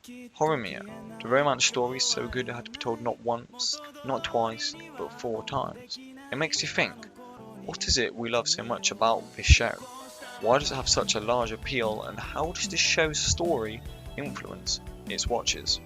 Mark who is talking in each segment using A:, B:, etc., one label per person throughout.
A: Horimiya, the romance story is so good it had to be told not once, not twice, but 4 times. It makes you think, what is it we love so much about this show? Why does it have such a large appeal, and how does this show's story influence its watchers?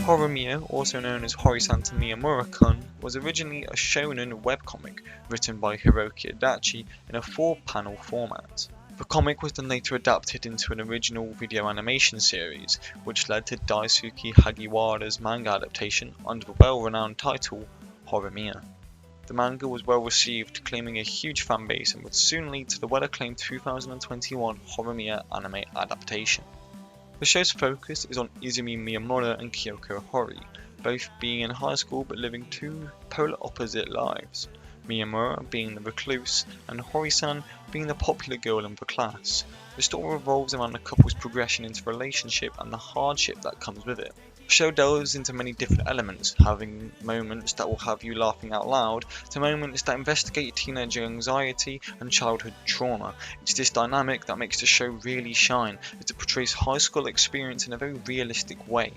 A: Horimiya, also known as Horisanta Miyamura-kun, was originally a shonen webcomic written by Hiroki Adachi in a 4-panel format. The comic was then later adapted into an original video animation series, which led to Daisuke Hagiwara's manga adaptation under the well-renowned title Horimiya. The manga was well received, claiming a huge fanbase, and would soon lead to the well-acclaimed 2021 Horimiya anime adaptation. The show's focus is on Izumi Miyamura and Kyoko Hori, both being in high school but living 2 polar opposite lives, Miyamura being the recluse and Hori-san being the popular girl in the class. The story revolves around the couple's progression into relationship and the hardship that comes with it. The show delves into many different elements, having moments that will have you laughing out loud, to moments that investigate teenage anxiety and childhood trauma. It's this dynamic that makes the show really shine, as it portrays high school experience in a very realistic way.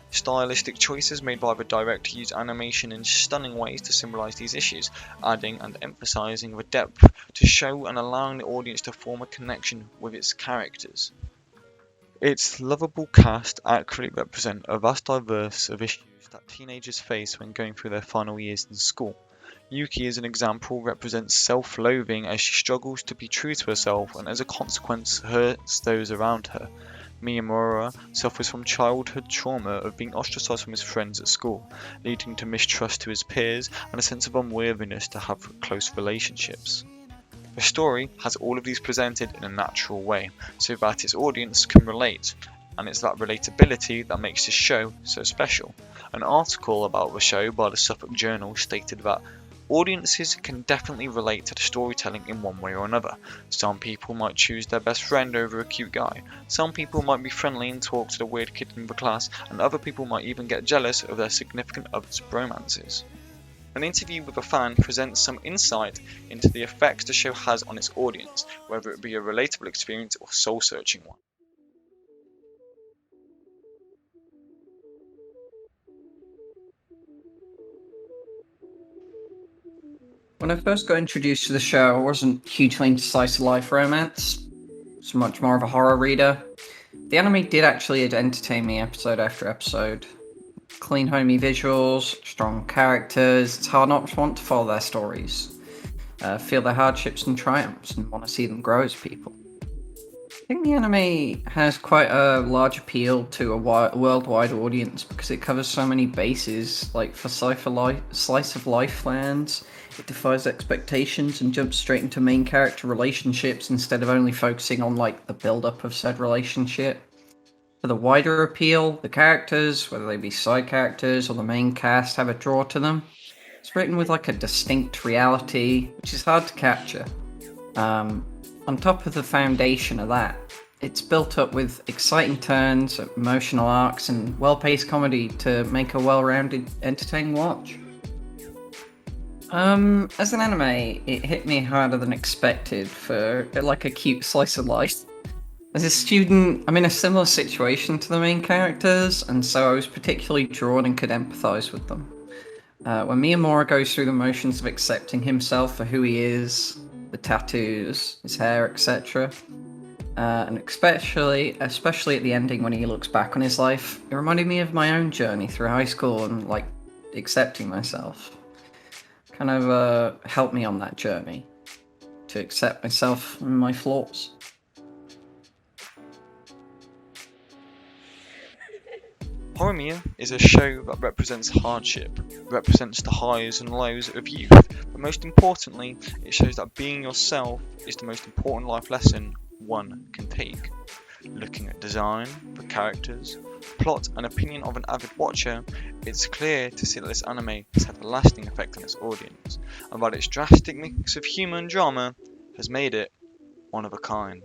A: Stylistic choices made by the director use animation in stunning ways to symbolise these issues, adding and emphasising the depth to show and allowing the audience to form a connection with its characters. Its lovable cast accurately represent a vast diverse of issues that teenagers face when going through their final years in school. Yuki, as an example, represents self-loathing as she struggles to be true to herself and as a consequence hurts those around her. Miyamura suffers from childhood trauma of being ostracised from his friends at school, leading to mistrust to his peers and a sense of unworthiness to have close relationships. The story has all of these presented in a natural way, so that its audience can relate, and it's that relatability that makes this show so special. An article about the show by the Suffolk Journal stated that audiences can definitely relate to the storytelling in one way or another. Some people might choose their best friend over a cute guy, some people might be friendly and talk to the weird kid in the class, and other people might even get jealous of their significant other's bromances. An interview with a fan presents some insight into the effects the show has on its audience, whether it be a relatable experience or soul-searching one.
B: When I first got introduced to the show, I wasn't hugely into slice of life romance. I was much more of a horror reader. The anime did actually entertain me episode after episode. Clean, homey visuals, strong characters. It's hard not to want to follow their stories, feel their hardships and triumphs, and want to see them grow as people. I think the anime has quite a large appeal to a worldwide audience because it covers so many bases, like for slice of life fans. It defies expectations and jumps straight into main character relationships instead of only focusing on like the build-up of said relationship. For the wider appeal, the characters, whether they be side characters or the main cast, have a draw to them. It's written with like a distinct reality, which is hard to capture. On top of the foundation of that, it's built up with exciting turns, emotional arcs, and well-paced comedy to make a well-rounded, entertaining watch. As an anime, it hit me harder than expected for like a cute slice of life. As a student, I'm in a similar situation to the main characters, and so I was particularly drawn and could empathize with them. When Miyamura goes through the motions of accepting himself for who he is, the tattoos, his hair, etc., and especially at the ending when he looks back on his life, it reminded me of my own journey through high school and like accepting myself. Kind of helped me on that journey to accept myself and my flaws.
A: Horimiya is a show that represents hardship, represents the highs and lows of youth, but most importantly, it shows that being yourself is the most important life lesson one can take. Looking at design, the characters, plot and opinion of an avid watcher, it's clear to see that this anime has had a lasting effect on its audience, and that its drastic mix of humour and drama has made it one of a kind.